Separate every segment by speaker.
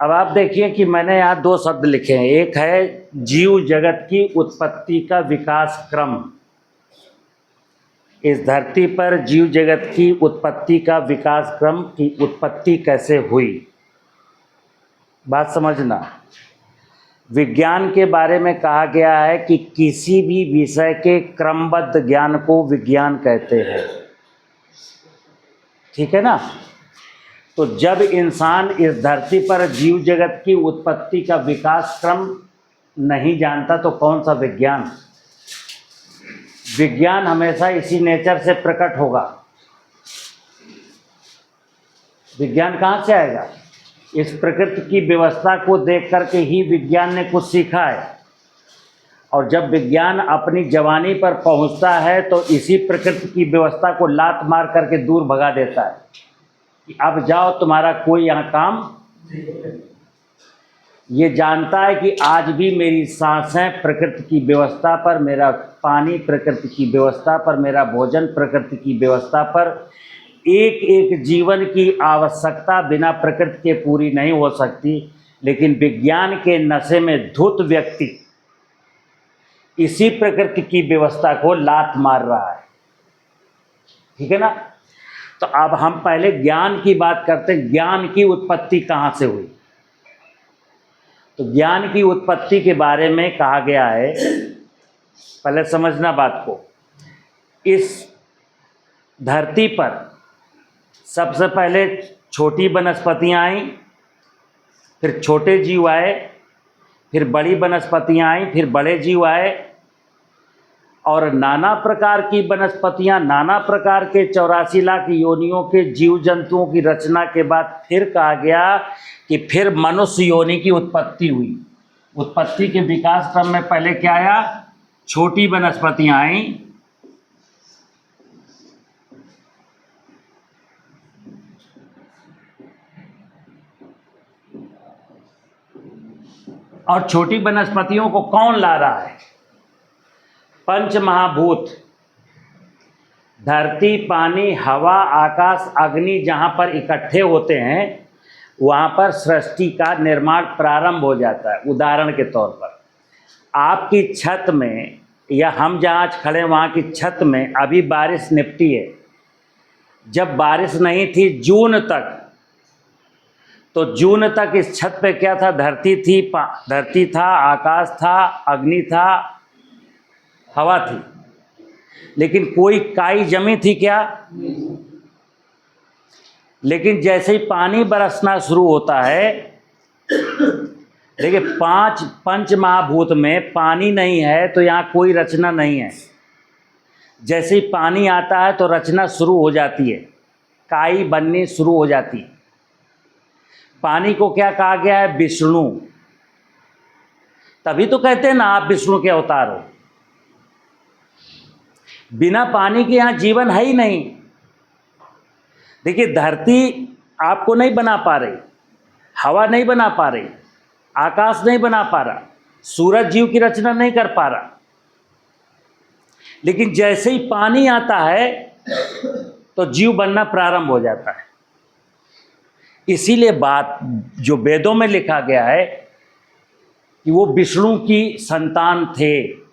Speaker 1: अब आप देखिए कि मैंने यहाँ दो शब्द लिखे हैं। एक है जीव जगत की उत्पत्ति का विकास क्रम। इस धरती पर जीव जगत की उत्पत्ति का विकास क्रम की उत्पत्ति कैसे हुई, बात समझना। विज्ञान के बारे में कहा गया है कि किसी भी विषय के क्रमबद्ध ज्ञान को विज्ञान कहते हैं, ठीक है ना। तो जब इंसान इस धरती पर जीव जगत की उत्पत्ति का विकास क्रम नहीं जानता तो कौन सा विज्ञान। विज्ञान हमेशा इसी नेचर से प्रकट होगा। विज्ञान कहाँ से आएगा? इस प्रकृति की व्यवस्था को देख करके ही विज्ञान ने कुछ सीखा है। और जब विज्ञान अपनी जवानी पर पहुंचता है तो इसी प्रकृति की व्यवस्था को लात मार करके दूर भगा देता है कि अब जाओ, तुम्हारा कोई यहाँ काम। ये जानता है कि आज भी मेरी सांसें प्रकृति की व्यवस्था पर, मेरा पानी प्रकृति की व्यवस्था पर, मेरा भोजन प्रकृति की व्यवस्था पर, एक एक जीवन की आवश्यकता बिना प्रकृति के पूरी नहीं हो सकती। लेकिन विज्ञान के नशे में धुत व्यक्ति इसी प्रकृति की व्यवस्था को लात मार रहा है, ठीक है ना। तो अब हम पहले ज्ञान की बात करते हैं। ज्ञान की उत्पत्ति कहाँ से हुई? तो ज्ञान की उत्पत्ति के बारे में कहा गया है, पहले समझना बात को। इस धरती पर सबसे पहले छोटी वनस्पतियाँ आईं, फिर छोटे जीव आए, फिर बड़ी वनस्पतियाँ आईं, फिर बड़े जीव आए, और नाना प्रकार की वनस्पतियाँ, नाना प्रकार के 84 लाख योनियों के जीव जंतुओं की रचना के बाद फिर कहा गया कि फिर मनुष्य योनि की उत्पत्ति हुई। उत्पत्ति के विकास क्रम में पहले क्या आया? छोटी वनस्पतियाँ आईं, और छोटी वनस्पतियों को कौन ला रहा है? पंच महाभूत, धरती, पानी, हवा, आकाश, अग्नि जहाँ पर इकट्ठे होते हैं वहाँ पर सृष्टि का निर्माण प्रारंभ हो जाता है। उदाहरण के तौर पर आपकी छत में, या हम जहाँ खड़े वहाँ की छत में अभी बारिश निपटी है। जब बारिश नहीं थी जून तक, तो जून तक इस छत पे क्या था? धरती थी, धरती था, आकाश था, अग्नि था, हवा थी, लेकिन कोई काई जमी थी क्या? लेकिन जैसे ही पानी बरसना शुरू होता है, देखिए पंच महाभूत में पानी नहीं है तो यहाँ कोई रचना नहीं है। जैसे ही पानी आता है तो रचना शुरू हो जाती है, काई बननी शुरू हो जाती है। पानी को क्या कहा गया है? विष्णु। तभी तो कहते हैं ना आप विष्णु के अवतार हो। बिना पानी के यहाँ जीवन है ही नहीं। देखिए धरती आपको नहीं बना पा रही, हवा नहीं बना पा रही, आकाश नहीं बना पा रहा, सूरज जीव की रचना नहीं कर पा रहा, लेकिन जैसे ही पानी आता है तो जीव बनना प्रारंभ हो जाता है। इसीलिए बात जो वेदों में लिखा गया है कि वो विष्णु की संतान थे,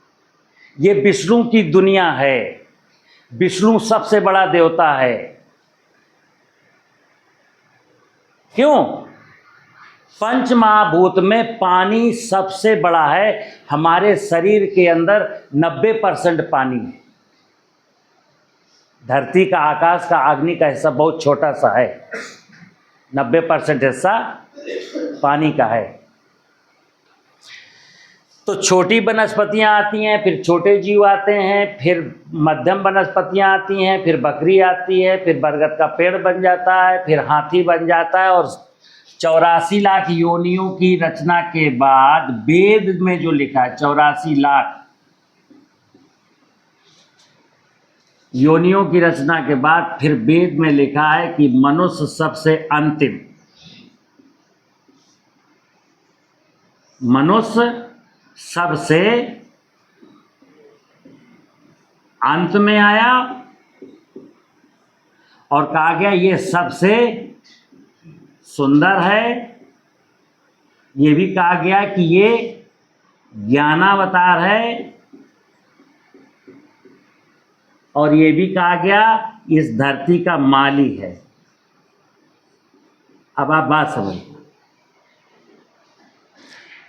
Speaker 1: ये विष्णु की दुनिया है, विष्णु सबसे बड़ा देवता है। क्यों? पंच महाभूत में पानी सबसे बड़ा है। हमारे शरीर के अंदर 90% पानी है। धरती का, आकाश का, अग्नि का हिस्सा बहुत छोटा सा है, 90% हिस्सा पानी का है। तो छोटी वनस्पतियाँ आती हैं, फिर छोटे जीव आते हैं, फिर मध्यम वनस्पतियाँ आती हैं, फिर बकरी आती है, फिर बरगद का पेड़ बन जाता है, फिर हाथी बन जाता है। और 84 लाख योनियों की रचना के बाद वेद में जो लिखा है 84 लाख योनियों की रचना के बाद फिर वेद में लिखा है कि मनुष्य सबसे अंतिम, मनुष्य सबसे अंत में आया, और कहा गया ये सबसे सुंदर है, ये भी कहा गया कि ये ज्ञानावतार है, और ये भी कहा गया इस धरती का माली है। अब आप बात समझिए,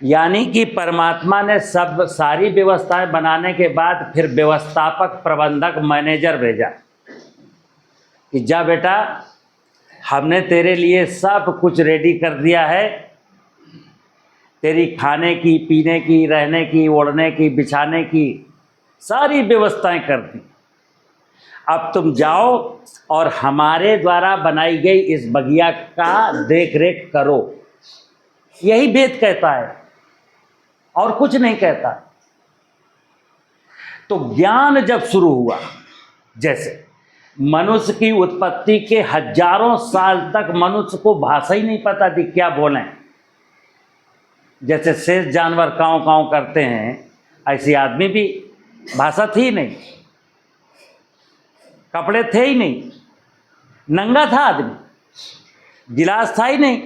Speaker 1: यानी कि परमात्मा ने सब सारी व्यवस्थाएं बनाने के बाद फिर व्यवस्थापक, प्रबंधक, मैनेजर भेजा कि जा बेटा, हमने तेरे लिए सब कुछ रेडी कर दिया है, तेरी खाने की, पीने की, रहने की, ओढ़ने की, बिछाने की सारी व्यवस्थाएं कर दी। अब तुम जाओ और हमारे द्वारा बनाई गई इस बगिया का देख रेख करो। यही वेद कहता है और कुछ नहीं कहता। तो ज्ञान जब शुरू हुआ, जैसे मनुष्य की उत्पत्ति के हजारों साल तक मनुष्य को भाषा ही नहीं पता थी क्या बोलें। जैसे शेष जानवर काँव काँव करते हैं, ऐसी आदमी भी भाषा थी नहीं, कपड़े थे ही नहीं, नंगा था आदमी, गिलास था ही नहीं,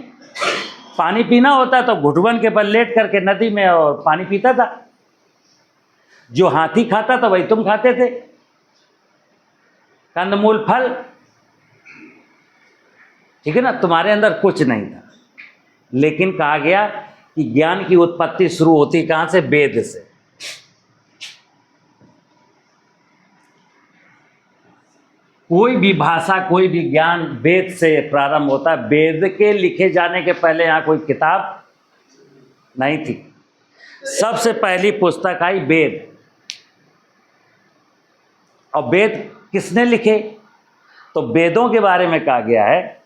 Speaker 1: पानी पीना होता तो घुटवन के बल लेट करके नदी में और पानी पीता था। जो हाथी खाता था वही तुम खाते थे, कंदमूल, फल, ठीक है ना। तुम्हारे अंदर कुछ नहीं था। लेकिन कहा गया कि ज्ञान की उत्पत्ति शुरू होती कहाँ से? वेद से। कोई भी भाषा, कोई भी ज्ञान वेद से प्रारंभ होता है। वेद के लिखे जाने के पहले यहाँ कोई किताब नहीं थी। सबसे पहली पुस्तक आई वेद। और वेद किसने लिखे? तो वेदों के बारे में कहा गया है,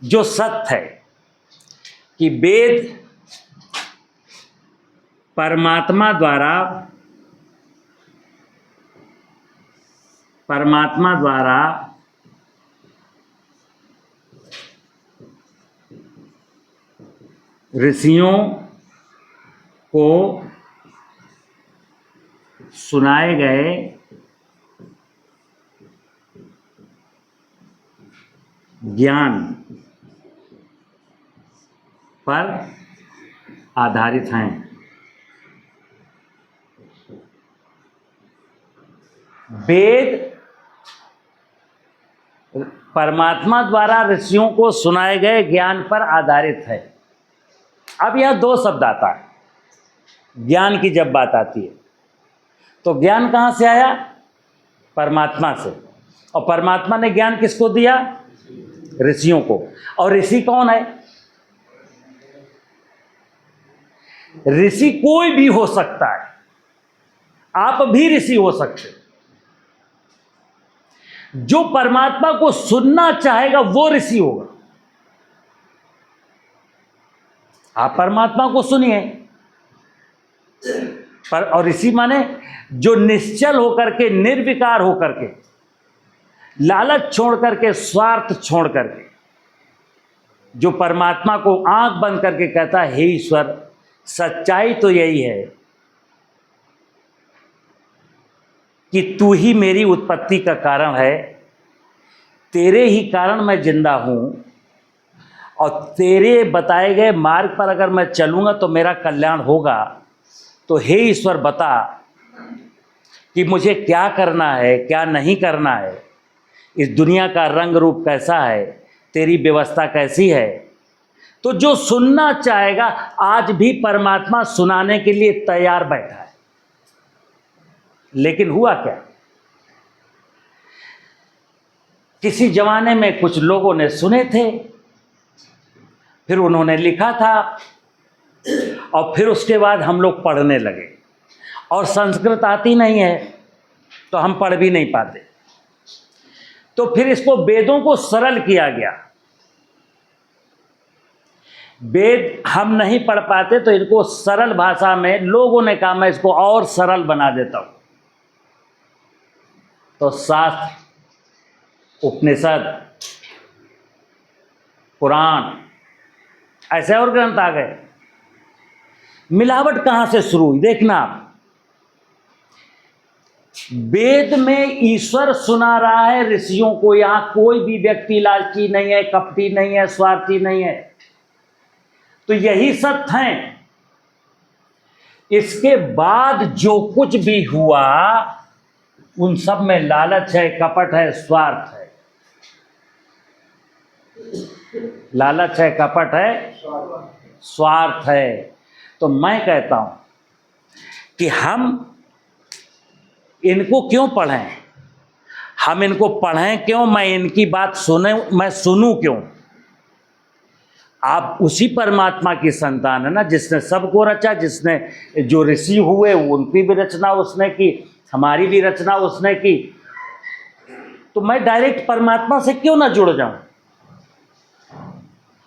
Speaker 1: जो सत्य है कि वेद परमात्मा द्वारा ऋषियों को सुनाए गए ज्ञान पर आधारित हैं। वेद परमात्मा द्वारा ऋषियों को सुनाए गए ज्ञान पर आधारित है। अब यह दो शब्द आता है। ज्ञान की जब बात आती है तो ज्ञान कहाँ से आया? परमात्मा से। और परमात्मा ने ज्ञान किसको दिया? ऋषियों को। और ऋषि कौन है? ऋषि कोई भी हो सकता है, आप भी ऋषि हो सकते। जो परमात्मा को सुनना चाहेगा वो ऋषि होगा। आप परमात्मा को सुनिए, और ऋषि माने जो निश्चल होकर के, निर्विकार होकर के, लालच छोड़ करके, स्वार्थ छोड़ करके, जो परमात्मा को आंख बंद करके कहता है, हे ईश्वर, सच्चाई तो यही है कि तू ही मेरी उत्पत्ति का कारण है, तेरे ही कारण मैं जिंदा हूँ, और तेरे बताए गए मार्ग पर अगर मैं चलूँगा तो मेरा कल्याण होगा। तो हे ईश्वर, बता कि मुझे क्या करना है, क्या नहीं करना है, इस दुनिया का रंग रूप कैसा है, तेरी व्यवस्था कैसी है। तो जो सुनना चाहेगा, आज भी परमात्मा सुनाने के लिए तैयार बैठा है। लेकिन हुआ क्या? किसी जमाने में कुछ लोगों ने सुने थे, फिर उन्होंने लिखा था, और फिर उसके बाद हम लोग पढ़ने लगे। और संस्कृत आती नहीं है तो हम पढ़ भी नहीं पाते, तो फिर इसको वेदों को सरल किया गया। वेद हम नहीं पढ़ पाते तो इनको सरल भाषा में लोगों ने कहा मैं इसको और सरल बना देता हूं। तो शास्त्र, उपनिषद, पुराण, ऐसे और ग्रंथ आ गए। मिलावट कहां से शुरू हुई? देखना, वेद में ईश्वर सुना रहा है ऋषियों को। यहां कोई भी व्यक्ति लालची नहीं है, कपटी नहीं है, स्वार्थी नहीं है। तो यही सत्य है। इसके बाद जो कुछ भी हुआ उन सब में लालच है, कपट है, स्वार्थ है। लालच है, कपट है, स्वार्थ है। तो मैं कहता हूं कि हम इनको क्यों पढ़ें, हम इनको पढ़ें क्यों, मैं इनकी बात मैं सुनूं क्यों। आप उसी परमात्मा की संतान है ना जिसने सबको रचा, जिसने जो ऋषि हुए उनकी भी रचना उसने की, हमारी भी रचना उसने की। तो मैं डायरेक्ट परमात्मा से क्यों ना जुड़ जाऊं,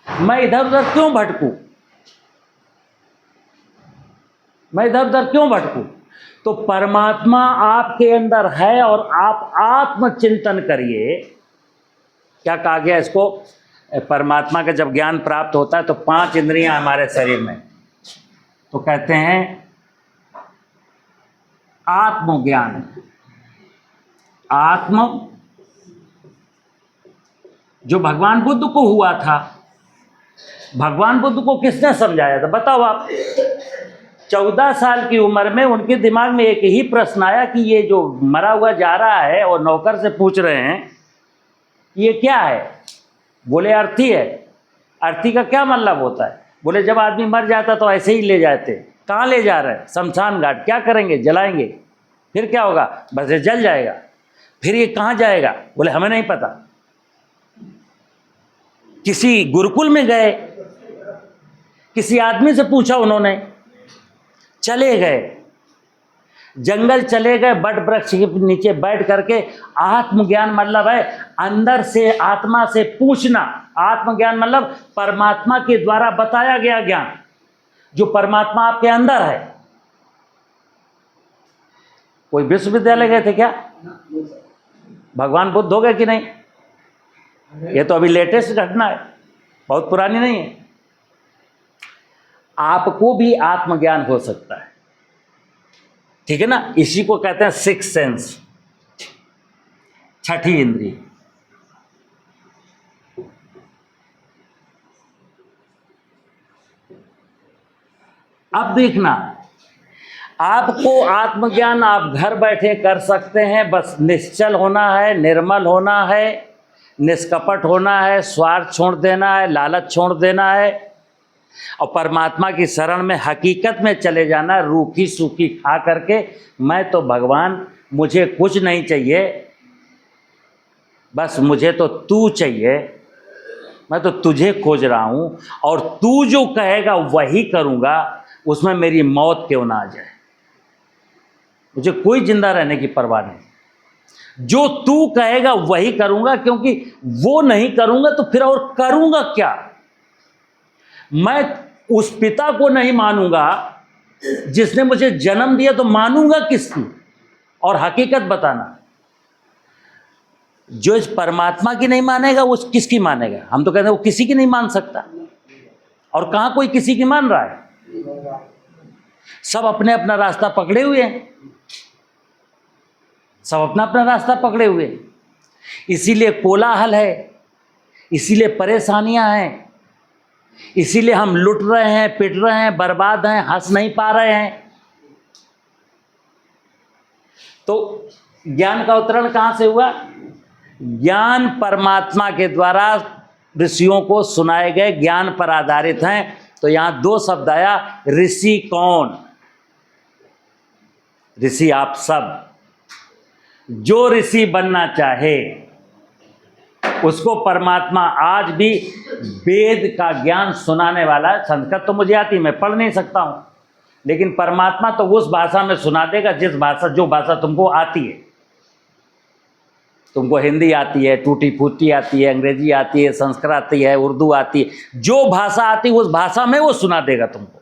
Speaker 1: मैं इधर उधर क्यों भटकूं, मैं इधर उधर क्यों भटकूं। तो परमात्मा आपके अंदर है और आप आत्मचिंतन करिए। क्या कहा गया इसको, परमात्मा का जब ज्ञान प्राप्त होता है तो 5 इंद्रियां हमारे शरीर में, तो कहते हैं आत्मज्ञान। आत्म जो भगवान बुद्ध को हुआ था, भगवान बुद्ध को किसने समझाया था बताओ आप। 14 साल की उम्र में उनके दिमाग में एक ही प्रश्न आया कि ये जो मरा हुआ जा रहा है, और नौकर से पूछ रहे हैं ये क्या है। बोले अर्थी है। अर्थी का क्या मतलब होता है। बोले जब आदमी मर जाता तो ऐसे ही ले जाते। कहाँ ले जा रहे हैं, शमशान घाट। क्या करेंगे, जलाएंगे। फिर क्या होगा, बस ये जल जाएगा। फिर ये कहाँ जाएगा, बोले हमें नहीं पता। किसी गुरुकुल में गए, किसी आदमी से पूछा उन्होंने, चले गए जंगल, चले गए बट वृक्ष के नीचे बैठ करके। आत्मज्ञान मतलब है अंदर से आत्मा से पूछना। आत्मज्ञान मतलब परमात्मा के द्वारा बताया गया ज्ञान, जो परमात्मा आपके अंदर है। कोई विश्वविद्यालय गए थे क्या, भगवान बुद्ध हो गए कि नहीं। ये तो अभी लेटेस्ट घटना है, बहुत पुरानी नहीं है। आपको भी आत्मज्ञान हो सकता है, ठीक है ना। इसी को कहते हैं 6th सेंस, छठी इंद्रिय। अब देखना, आपको आत्मज्ञान आप घर बैठे कर सकते हैं। बस निश्चल होना है, निर्मल होना है, निष्कपट होना है, स्वार्थ छोड़ देना है, लालच छोड़ देना है, और परमात्मा की शरण में हकीकत में चले जाना। रूखी सूखी खा करके मैं तो भगवान, मुझे कुछ नहीं चाहिए, बस मुझे तो तू चाहिए, मैं तो तुझे खोज रहा हूँ, और तू जो कहेगा वही करूँगा, उसमें मेरी मौत क्यों ना आ जाए। मुझे कोई जिंदा रहने की परवाह नहीं। जो तू कहेगा वही करूँगा, क्योंकि वो नहीं करूँगा तो फिर और करूँगा क्या। मैं उस पिता को नहीं मानूंगा जिसने मुझे जन्म दिया, तो मानूंगा किसकी। और हकीकत बताना, जो इस परमात्मा की नहीं मानेगा वो किसकी मानेगा। हम तो कहते हैं वो किसी की नहीं मान सकता, और कहां कोई किसी की मान रहा है। सब अपने अपना रास्ता पकड़े हुए हैं, सब अपना अपना रास्ता पकड़े हुए हैं। इसीलिए कोलाहल है, इसीलिए परेशानियां हैं, इसीलिए हम लुट रहे हैं, पिट रहे हैं, बर्बाद हैं, हंस नहीं पा रहे हैं। तो ज्ञान का अवतरण कहां से हुआ। ज्ञान परमात्मा के द्वारा ऋषियों को सुनाए गए ज्ञान पर आधारित हैं। तो यहां 2 शब्द आया, ऋषि कौन। ऋषि आप सब। जो ऋषि बनना चाहे उसको परमात्मा आज भी वेद का ज्ञान सुनाने वाला है। संस्कृत तो मुझे आती, मैं पढ़ नहीं सकता हूं, लेकिन परमात्मा तो उस भाषा में सुना देगा जो भाषा तुमको आती है। तुमको हिंदी आती है, टूटी फूटी आती है, अंग्रेजी आती है, संस्कृत आती है, उर्दू आती है, जो भाषा आती है उस भाषा में वो सुना देगा तुमको।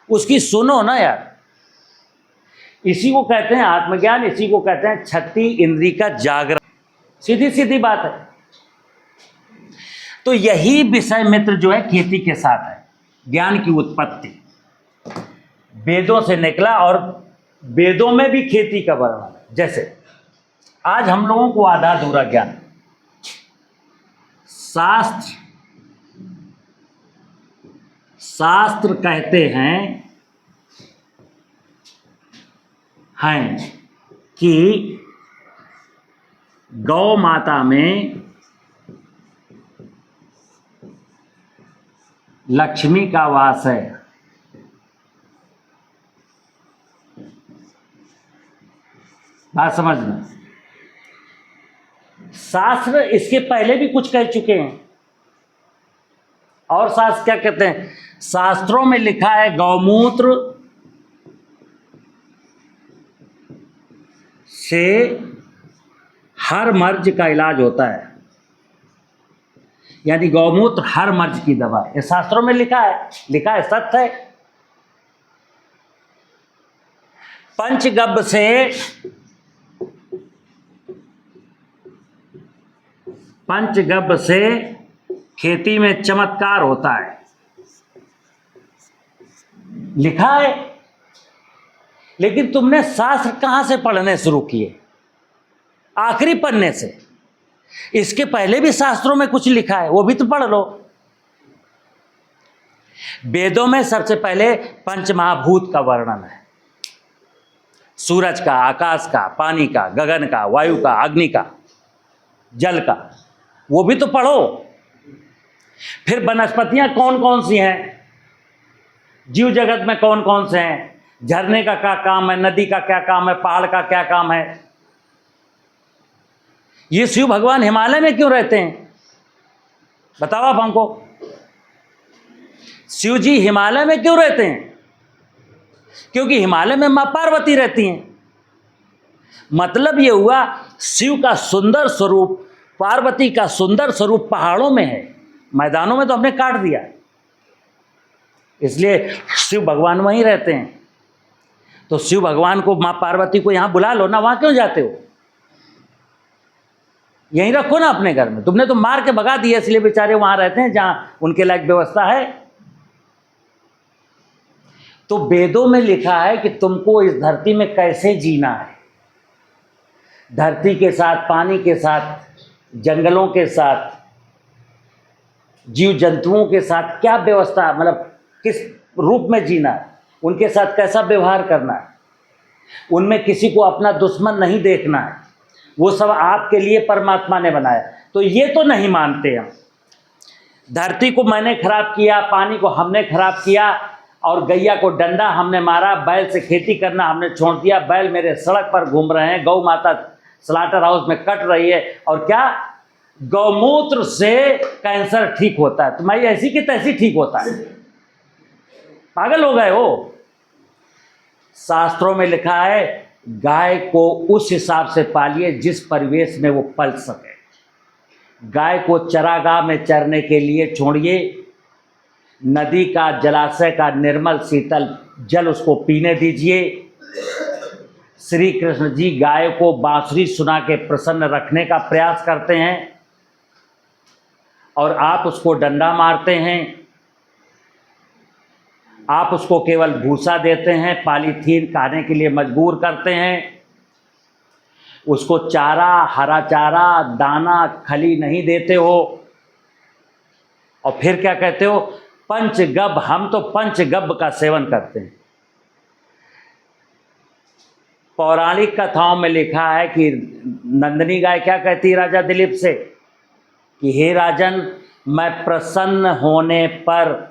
Speaker 1: उसकी सुनो ना यार। इसी को कहते हैं आत्मज्ञान, इसी को कहते हैं 36 इंद्रिय का जागरण। सीधी सीधी बात है। तो यही विषय मित्र जो है खेती के साथ है। ज्ञान की उत्पत्ति वेदों से निकला, और वेदों में भी खेती का वर्णन है। जैसे आज हम लोगों को आधा अधूरा ज्ञान, शास्त्र शास्त्र कहते हैं कि गौ माता में लक्ष्मी का वास है। बात समझना। शास्त्र इसके पहले भी कुछ कह चुके हैं। और शास्त्र क्या कहते हैं? शास्त्रों में लिखा है गौमूत्र से हर मर्ज का इलाज होता है, यानी गौमूत्र हर मर्ज की दवा है। ये शास्त्रों में लिखा है, सत्य है। पंचगव्य से खेती में चमत्कार होता है, लिखा है। लेकिन तुमने शास्त्र कहां से पढ़ने शुरू किए? आखिरी पन्ने से। इसके पहले भी शास्त्रों में कुछ लिखा है, वो भी तो पढ़ लो। वेदों में सबसे पहले पंचमहाभूत का वर्णन है। सूरज का, आकाश का, पानी का, गगन का, वायु का, अग्नि का, जल का, वो भी तो पढ़ो। फिर वनस्पतियां कौन कौन सी हैं, जीव जगत में कौन कौन से हैं, झरने का क्या काम है, नदी का क्या काम है, पहाड़ का क्या काम है। ये शिव भगवान हिमालय में क्यों रहते हैं? बताओ आप हमको। शिव जी हिमालय में क्यों रहते हैं? क्योंकि हिमालय में मां पार्वती रहती हैं। मतलब ये हुआ शिव का सुंदर स्वरूप, पार्वती का सुंदर स्वरूप पहाड़ों में है। मैदानों में तो हमने काट दिया, इसलिए शिव भगवान वहीं रहते हैं। तो शिव भगवान को, मां पार्वती को यहां बुला लो ना, वहां क्यों जाते हो? यहीं रखो ना अपने घर में। तुमने तो मार के भगा दिया, इसलिए बेचारे वहां रहते हैं जहां उनके लायक व्यवस्था है। तो वेदों में लिखा है कि तुमको इस धरती में कैसे जीना है। धरती के साथ, पानी के साथ, जंगलों के साथ, जीव जंतुओं के साथ क्या व्यवस्था, मतलब किस रूप में जीना है, उनके साथ कैसा व्यवहार करना है, उनमें किसी को अपना दुश्मन नहीं देखना है। वो सब आपके लिए परमात्मा ने बनाया। तो ये तो नहीं मानते हम। धरती को मैंने खराब किया, पानी को हमने खराब किया, और गैया को डंडा हमने मारा, बैल से खेती करना हमने छोड़ दिया, बैल मेरे सड़क पर घूम रहे हैं, गौ माता स्लाटर हाउस में कट रही है, और क्या गौमूत्र से कैंसर ठीक होता है। तुम्हारी ऐसी की तैसी ठीक होता है। पागल हो गए हो? शास्त्रों में लिखा है गाय को उस हिसाब से पालिए जिस परिवेश में वो पल सके। गाय को चरागाह में चरने के लिए छोड़िए, नदी का, जलाशय का निर्मल शीतल जल उसको पीने दीजिए। श्री कृष्ण जी गाय को बांसुरी सुना के प्रसन्न रखने का प्रयास करते हैं, और आप उसको डंडा मारते हैं। आप उसको केवल भूसा देते हैं, पॉलीथीन खाने के लिए मजबूर करते हैं। उसको चारा, हरा चारा, दाना, खली नहीं देते हो। और फिर क्या कहते हो? पंचगव्य। हम तो पंचगव्य का सेवन करते हैं। पौराणिक कथाओं में लिखा है कि नंदिनी गाय क्या कहती है राजा दिलीप से कि हे राजन, मैं प्रसन्न होने पर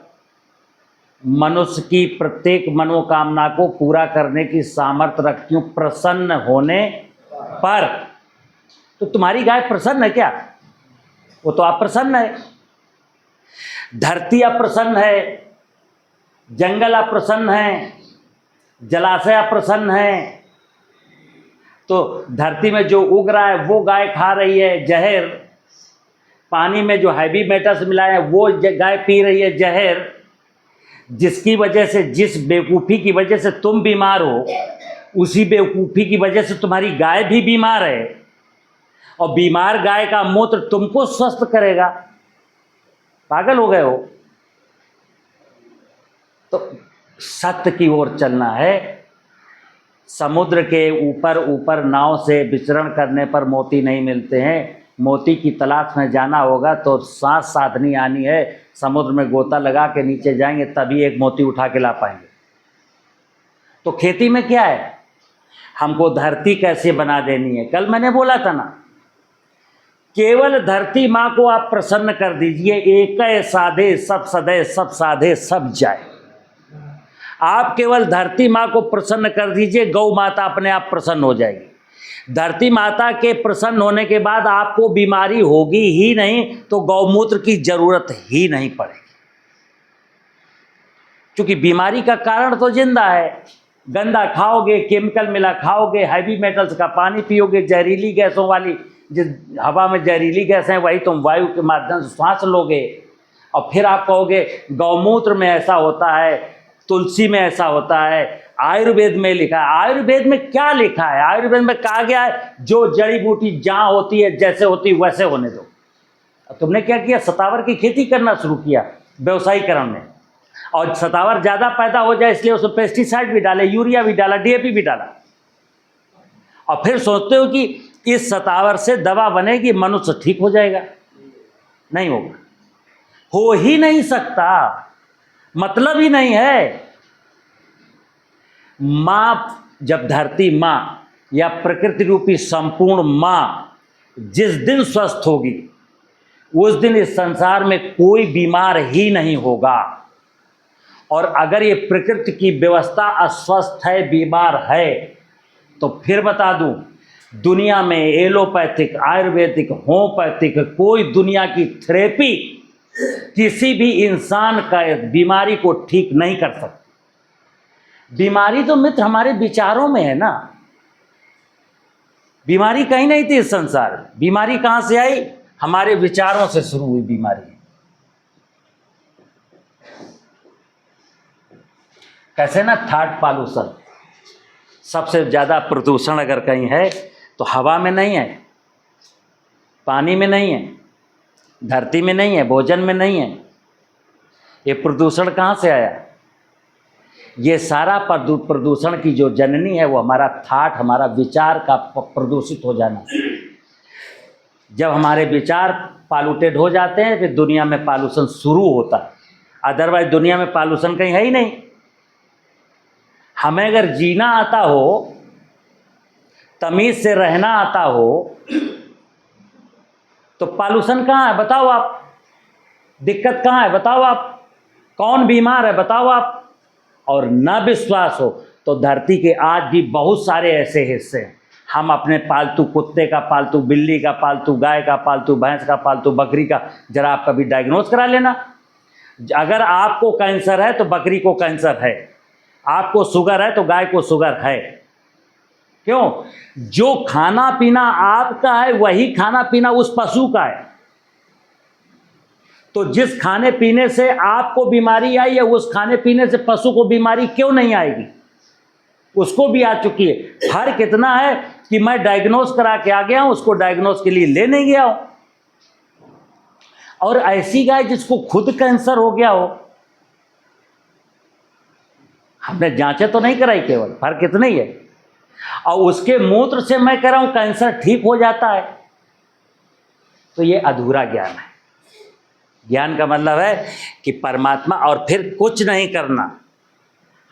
Speaker 1: मनुष्य की प्रत्येक मनोकामना को पूरा करने की सामर्थ्य रखती हूँ, प्रसन्न होने पर। तो तुम्हारी गाय प्रसन्न है क्या? वो तो अप्रसन्न है। धरती अप्रसन्न है, जंगल अप्रसन्न है, जलाशय अप्रसन्न है। तो धरती में जो उग रहा है वो गाय खा रही है जहर, पानी में जो हैवी मेटल्स मिलाए हैं वो गाय पी रही है जहर, जिसकी वजह से, जिस बेवकूफ़ी की वजह से तुम बीमार हो, उसी बेवकूफ़ी की वजह से तुम्हारी गाय भी बीमार है। और बीमार गाय का मूत्र तुमको स्वस्थ करेगा। पागल हो गए हो? तो सत्य की ओर चलना है। समुद्र के ऊपर ऊपर नाव से विचरण करने पर मोती नहीं मिलते हैं। मोती की तलाश में जाना होगा तो सांस साधनी आनी है, समुद्र में गोता लगा के नीचे जाएंगे तभी एक मोती उठा के ला पाएंगे। तो खेती में क्या है, हमको धरती कैसे बना देनी है। कल मैंने बोला था ना, केवल धरती माँ को आप प्रसन्न कर दीजिए, एक साधे सब सदे, सब साधे सब जाए। आप केवल धरती माँ को प्रसन्न कर दीजिए, गौ माता अपने आप प्रसन्न हो जाएगी। धरती माता के प्रसन्न होने के बाद आपको बीमारी होगी ही नहीं, तो गौमूत्र की जरूरत ही नहीं पड़ेगी, क्योंकि बीमारी का कारण तो जिंदा है। गंदा खाओगे, केमिकल मिला खाओगे, हैवी मेटल्स का पानी पियोगे, जहरीली गैसों वाली, जिस हवा में जहरीली गैस है वही तुम वायु के माध्यम से सांस लोगे, और फिर आप कहोगे गौमूत्र में ऐसा होता है, तुलसी में ऐसा होता है, आयुर्वेद में लिखा है। आयुर्वेद में क्या लिखा है? आयुर्वेद में कहा गया है जो जड़ी बूटी जहाँ होती है, जैसे होती है वैसे होने दो। तुमने क्या किया, सतावर की खेती करना शुरू किया व्यवसायीकरण में, और सतावर ज़्यादा पैदा हो जाए इसलिए उसमें पेस्टिसाइड भी डाले, यूरिया भी डाला, डीएपी भी डाला, और फिर सोचते हो कि इस सतावर से दवा बनेगी, मनुष्य ठीक हो जाएगा। नहीं होगा, हो ही नहीं सकता, मतलब ही नहीं है। माँ, जब धरती माँ या प्रकृति रूपी संपूर्ण माँ जिस दिन स्वस्थ होगी, उस दिन इस संसार में कोई बीमार ही नहीं होगा। और अगर ये प्रकृति की व्यवस्था अस्वस्थ है, बीमार है, तो फिर बता दूं, दुनिया में एलोपैथिक, आयुर्वेदिक, होम्योपैथिक कोई दुनिया की थेरेपी किसी भी इंसान का बीमारी को ठीक नहीं कर सकती। बीमारी तो मित्र हमारे विचारों में है ना, बीमारी कहीं नहीं थी इस संसार में। बीमारी कहां से आई? हमारे विचारों से शुरू हुई बीमारी। कैसे ना, थर्ड पॉल्यूशन, सबसे ज़्यादा प्रदूषण अगर कहीं है तो हवा में नहीं है, पानी में नहीं है, धरती में नहीं है, भोजन में नहीं है। ये प्रदूषण कहाँ से आया? ये सारा प्रदूषण की जो जननी है वो हमारा थाट, हमारा विचार का प्रदूषित हो जाना। जब हमारे विचार पॉल्यूटेड हो जाते हैं फिर दुनिया में पॉल्यूशन शुरू होता है, अदरवाइज दुनिया में पॉल्यूशन कहीं है ही नहीं। हमें अगर जीना आता हो, तमीज से रहना आता हो, तो पॉल्यूशन कहाँ है बताओ आप? दिक्कत कहाँ है बताओ आप? कौन बीमार है बताओ आप? और न विश्वास हो तो धरती के आज भी बहुत सारे ऐसे हिस्से हैं, हम अपने पालतू कुत्ते का, पालतू बिल्ली का, पालतू गाय का, पालतू भैंस का, पालतू बकरी का, जरा आप कभी डायग्नोज करा लेना। अगर आपको कैंसर है तो बकरी को कैंसर है, आपको शुगर है तो गाय को शुगर है। क्यों? जो खाना पीना आपका है वही खाना पीना उस पशु का है। तो जिस खाने पीने से आपको बीमारी आई है, उस खाने पीने से पशु को बीमारी क्यों नहीं आएगी? उसको भी आ चुकी है। फर्क इतना है कि मैं डायग्नोज करा के आ गया हूं, उसको डायग्नोज के लिए ले नहीं गया हूं। और ऐसी गाय जिसको खुद कैंसर हो गया हो, हमने जांचें तो नहीं कराई, केवल फर्क इतना ही है। और उसके मूत्र से मैं कह रहा हूं कैंसर ठीक हो जाता है, तो ये अधूरा ज्ञान है। ज्ञान का मतलब है कि परमात्मा, और फिर कुछ नहीं करना।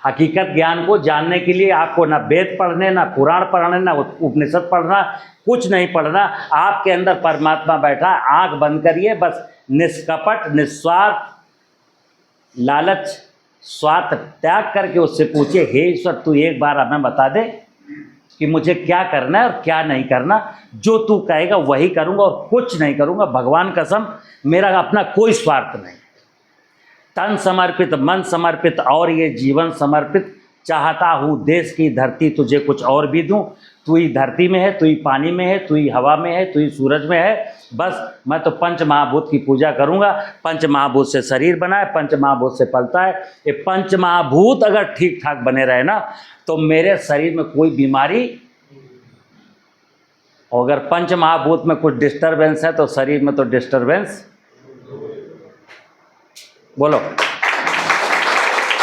Speaker 1: हकीकत ज्ञान को जानने के लिए आपको ना वेद पढ़ने, ना पुराण पढ़ने, ना उपनिषद पढ़ना, कुछ नहीं पढ़ना। आपके अंदर परमात्मा बैठा, आंख बंद करिए, बस निष्कपट, निस्वार्थ, लालच, स्वार्थ त्याग करके उससे पूछिए, हे ईश्वर तू एक बार हमें बता दे कि मुझे क्या करना है और क्या नहीं करना। जो तू कहेगा वही करूँगा और कुछ नहीं करूँगा। भगवान कसम, मेरा अपना कोई स्वार्थ नहीं। तन समर्पित, मन समर्पित और ये जीवन समर्पित। चाहता हूँ देश की धरती तुझे कुछ और भी दूँ। तू ही धरती में है, तू ही पानी में है, तू ही हवा में है, तू ही सूरज में है। बस मैं तो पंच महाभूत की पूजा करूँगा। पंच महाभूत से शरीर बना है, पंच महाभूत से पलता है। ये पंच महाभूत अगर ठीक ठाक बने रहे ना, तो मेरे शरीर में कोई बीमारी, और अगर पंच महाभूत में कुछ डिस्टर्बेंस है तो शरीर में तो डिस्टर्बेंस, बोलो।